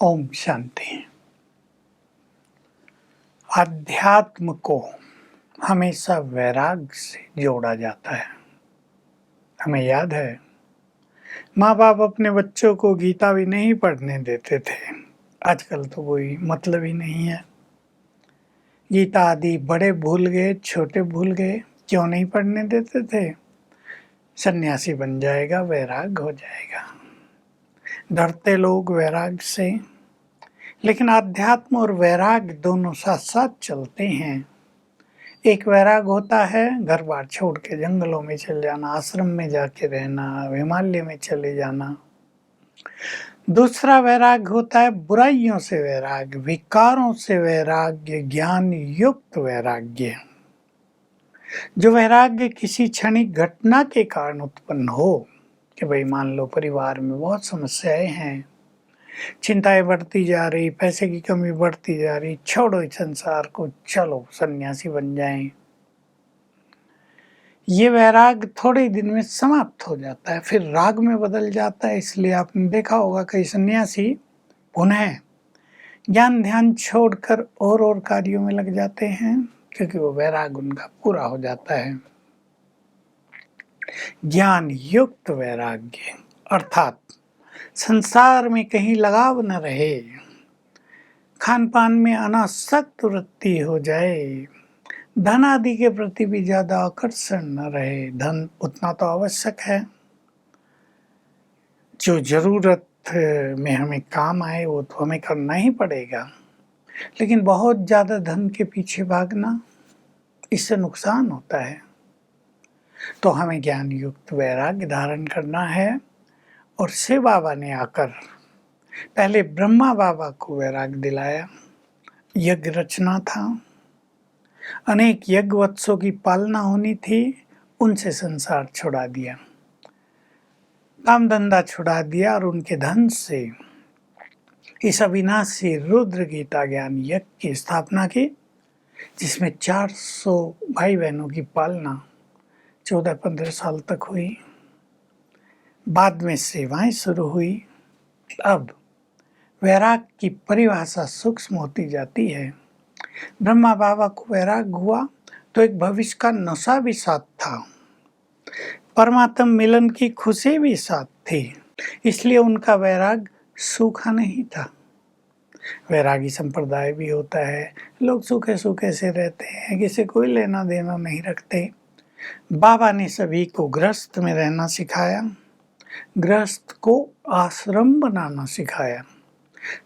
ओम शांति। अध्यात्म को हमेशा वैराग्य से जोड़ा जाता है। हमें याद है, माँ बाप अपने बच्चों को गीता भी नहीं पढ़ने देते थे। आजकल तो कोई मतलब ही नहीं है। गीता आदि बड़े भूल गए, छोटे भूल गए, क्यों नहीं पढ़ने देते थे? सन्यासी बन जाएगा, वैराग्य हो जाएगा। डरते लोग वैराग्य से, लेकिन अध्यात्म और वैराग्य दोनों साथ साथ चलते हैं। एक वैराग होता है घर बार छोड़ के जंगलों में चले जाना, आश्रम में जाके रहना, हिमालय में चले जाना। दूसरा वैराग होता है बुराइयों से वैराग्य, विकारों से वैराग्य, ज्ञान युक्त वैराग्य। जो वैराग्य किसी क्षणिक घटना के कारण उत्पन्न हो कि भाई मान लो परिवार में बहुत समस्याएं हैं, चिंताएं बढ़ती जा रही, पैसे की कमी बढ़ती जा रही, छोड़ो इस संसार को, चलो सन्यासी बन जाएं। ये वैराग थोड़े दिन में समाप्त हो जाता है, फिर राग में बदल जाता है। इसलिए आपने देखा होगा कई सन्यासी पुनः ज्ञान ध्यान छोड़कर और कार्यों में लग जाते हैं, क्योंकि वो वैराग उनका पूरा हो जाता है। ज्ञान युक्त वैराग्य अर्थात संसार में कहीं लगाव न रहे, खान पान में अनासक्त वृत्ति हो जाए, धन आदि के प्रति भी ज्यादा आकर्षण न रहे। धन उतना तो आवश्यक है, जो जरूरत में हमें काम आए वो तो हमें करना ही पड़ेगा, लेकिन बहुत ज्यादा धन के पीछे भागना, इससे नुकसान होता है। तो हमें ज्ञान युक्त वैराग्य धारण करना है। और शिव बाबा ने आकर पहले ब्रह्मा बाबा को वैराग्य दिलाया। यज्ञ रचना था, अनेक यज्ञ वत्सों की पालना होनी थी, उनसे संसार छुड़ा दिया, काम धंधा छुड़ा दिया और उनके धन से इस अविनाशी रुद्र गीता ज्ञान यज्ञ की स्थापना की, जिसमें 400 भाई बहनों की पालना 14-15 साल तक हुई। बाद में सेवाएं शुरू हुई। अब वैराग की परिभाषा सूक्ष्म होती जाती है। ब्रह्मा बाबा को वैराग हुआ तो एक भविष्य का नशा भी साथ था, परमात्म मिलन की खुशी भी साथ थी, इसलिए उनका वैराग सूखा नहीं था। वैरागी संप्रदाय भी होता है, लोग सूखे सूखे से रहते हैं, किसी कोई लेना देना नहीं रखते। बाबा ने सभी को गृहस्थ में रहना सिखाया, गृहस्थ को आश्रम बनाना सिखाया,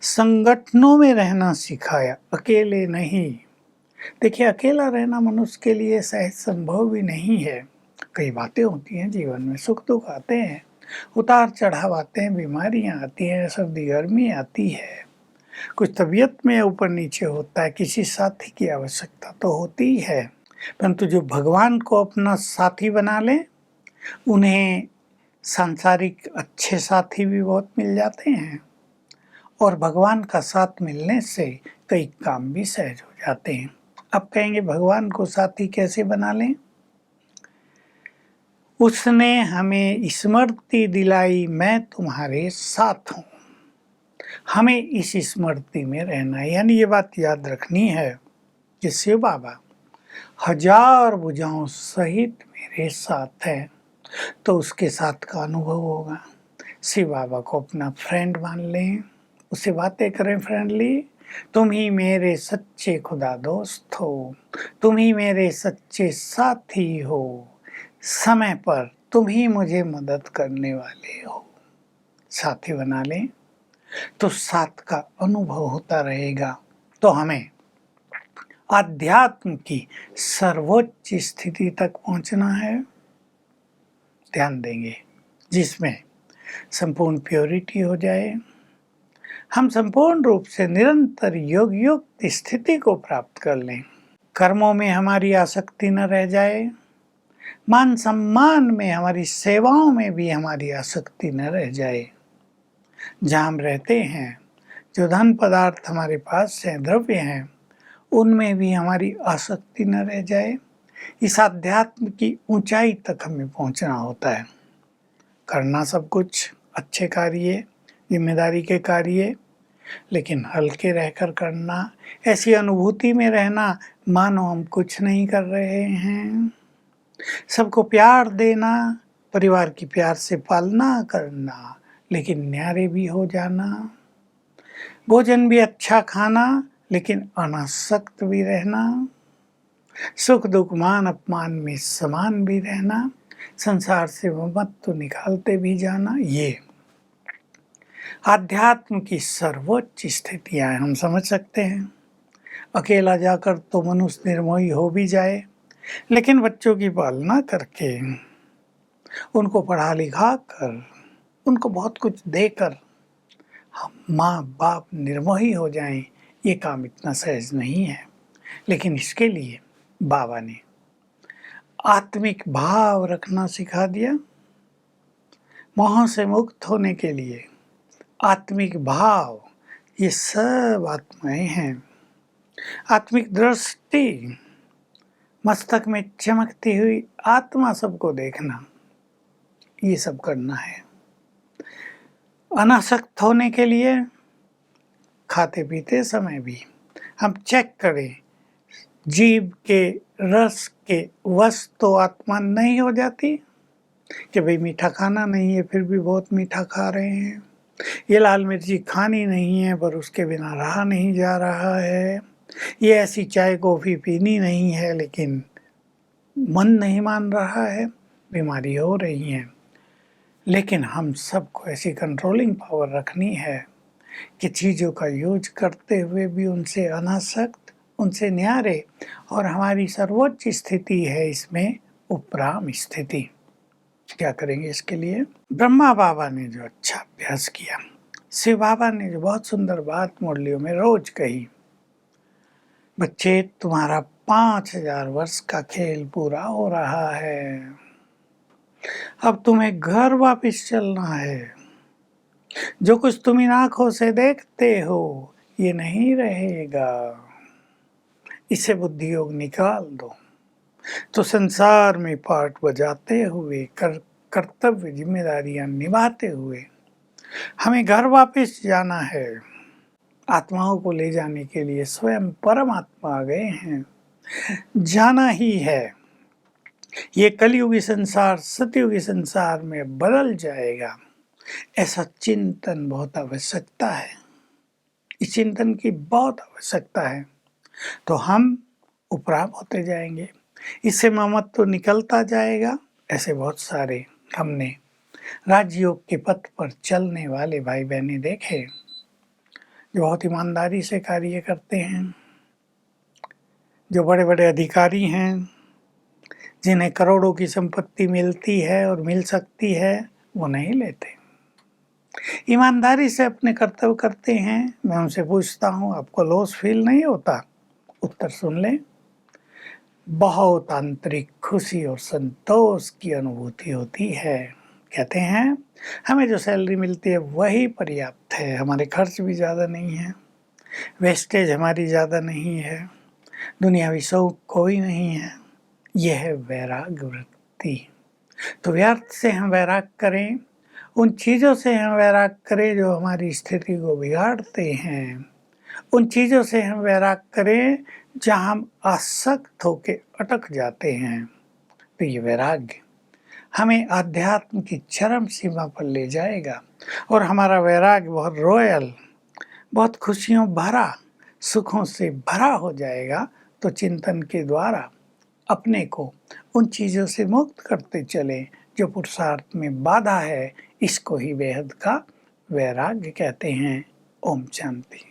संगठनों में रहना सिखाया, अकेले नहीं। देखिए, अकेला रहना मनुष्य के लिए सहज संभव भी नहीं है। कई बातें होती हैं जीवन में, सुख दुख आते हैं, उतार चढ़ाव आते हैं, बीमारियां आती हैं, सर्दी गर्मी आती है, कुछ तबीयत में ऊपर नीचे होता है, किसी साथी की आवश्यकता तो होती है। परंतु जो भगवान को अपना साथी बना ले, उन्हें सांसारिक अच्छे साथी भी बहुत मिल जाते हैं, और भगवान का साथ मिलने से कई काम भी सहज हो जाते हैं। अब कहेंगे भगवान को साथी कैसे बना लें? उसने हमें स्मृति दिलाई, मैं तुम्हारे साथ हूँ। हमें इस स्मृति में रहना है, यानी ये बात याद रखनी है कि शिव बाबा हजार भुजाओं सहित मेरे साथ है, तो उसके साथ का अनुभव होगा। शिव बाबा को अपना फ्रेंड मान लें, उससे बातें करें फ्रेंडली। तुम ही मेरे सच्चे खुदा दोस्त हो, तुम ही मेरे सच्चे साथी हो, समय पर तुम ही मुझे मदद करने वाले हो। साथी बना लें तो साथ का अनुभव होता रहेगा। तो हमें अध्यात्म की सर्वोच्च स्थिति तक पहुंचना है, ध्यान देंगे, जिसमें संपूर्ण प्योरिटी हो जाए, हम संपूर्ण रूप से निरंतर योग युक्त स्थिति को प्राप्त कर लें, कर्मों में हमारी आसक्ति न रह जाए, मान सम्मान में, हमारी सेवाओं में भी हमारी आसक्ति न रह जाए। जहाँ हम रहते हैं, जो धन पदार्थ हमारे पास हैं, द्रव्य हैं, उनमें भी हमारी आसक्ति न रह जाए। इस अध्यात्म की ऊंचाई तक हमें पहुंचना होता है। करना सब कुछ अच्छे कार्य, जिम्मेदारी के कार्य, लेकिन हल्के रहकर करना, ऐसी अनुभूति में रहना मानो हम कुछ नहीं कर रहे हैं। सबको प्यार देना, परिवार की प्यार से पालना करना, लेकिन न्यारे भी हो जाना। भोजन भी अच्छा खाना, लेकिन अनासक्त भी रहना। सुख दुख मान अपमान में समान भी रहना, संसार से ममत्व निकालते भी जाना। ये आध्यात्म की सर्वोच्च स्थितियां हम समझ सकते हैं। अकेला जाकर तो मनुष्य निर्मोही हो भी जाए, लेकिन बच्चों की पालना करके, उनको पढ़ा लिखा कर, उनको बहुत कुछ देकर हम माँ बाप निर्मोही हो जाएं, ये काम इतना सहज नहीं है। लेकिन इसके लिए बाबा ने आत्मिक भाव रखना सिखा दिया। मोह से मुक्त होने के लिए आत्मिक भाव, ये सब आत्माएं हैं। आत्मिक दृष्टि, मस्तक में चमकती हुई आत्मा सबको देखना, ये सब करना है। अनासक्त होने के लिए खाते पीते समय भी हम चेक करें, जीभ के रस के वश तो आत्मा नहीं हो जाती कि भाई मीठा खाना नहीं है फिर भी बहुत मीठा खा रहे हैं, ये लाल मिर्ची खानी नहीं है पर उसके बिना रहा नहीं जा रहा है, ये ऐसी चाय कॉफ़ी पीनी नहीं है लेकिन मन नहीं मान रहा है, बीमारी हो रही है। लेकिन हम सबको ऐसी कंट्रोलिंग पावर रखनी है कि चीज़ों का यूज करते हुए भी उनसे अनासक्त, उनसे न्यारे, और हमारी सर्वोच्च स्थिति है इसमें उपराम स्थिति। क्या करेंगे इसके लिए? ब्रह्मा बाबा ने जो अच्छा अभ्यास किया, शिव बाबा ने जो बहुत सुंदर बात मुरलियों में रोज कही, बच्चे तुम्हारा 5000 वर्ष का खेल पूरा हो रहा है, अब तुम्हें घर वापस चलना है। जो कुछ तुम इन आंखों से देखते हो ये नहीं रहेगा, इसे बुद्धि योग निकाल दो। तो संसार में पाठ बजाते हुए, कर्तव्य जिम्मेदारियां निभाते हुए हमें घर वापस जाना है। आत्माओं को ले जाने के लिए स्वयं परमात्मा आ गए हैं, जाना ही है। ये कलयुगी संसार सतयुगी संसार में बदल जाएगा, ऐसा चिंतन बहुत आवश्यकता है। इस चिंतन की बहुत आवश्यकता है, तो हम उपराम होते जाएंगे, इससे ममत्व तो निकलता जाएगा। ऐसे बहुत सारे हमने राजयोग के पथ पर चलने वाले भाई बहने देखे जो बहुत ईमानदारी से कार्य करते हैं, जो बड़े बड़े अधिकारी हैं, जिन्हें करोड़ों की संपत्ति मिलती है और मिल सकती है, वो नहीं लेते, ईमानदारी से अपने कर्तव्य करते हैं। मैं उनसे पूछता हूँ आपको लॉस फील नहीं होता? उत्तर सुन लें, बहुत आंतरिक खुशी और संतोष की अनुभूति होती है। कहते हैं हमें जो सैलरी मिलती है वही पर्याप्त है, हमारे खर्च भी ज़्यादा नहीं है, वेस्टेज हमारी ज़्यादा नहीं है, दुनियावी शौक कोई नहीं है। यह है वैराग्य वृत्ति। तो व्यर्थ से हम वैराग करें, उन चीज़ों से हम वैराग करें जो हमारी स्थिति को बिगाड़ते हैं, उन चीज़ों से हम वैराग करें जहाँ हम आसक्त होके अटक जाते हैं। तो ये वैराग्य हमें आध्यात्म की चरम सीमा पर ले जाएगा और हमारा वैराग्य बहुत रॉयल, बहुत खुशियों भरा, सुखों से भरा हो जाएगा। तो चिंतन के द्वारा अपने को उन चीज़ों से मुक्त करते चले जो पुरुषार्थ में बाधा है। इसको ही बेहद का वैराग्य कहते हैं। ओम शांति।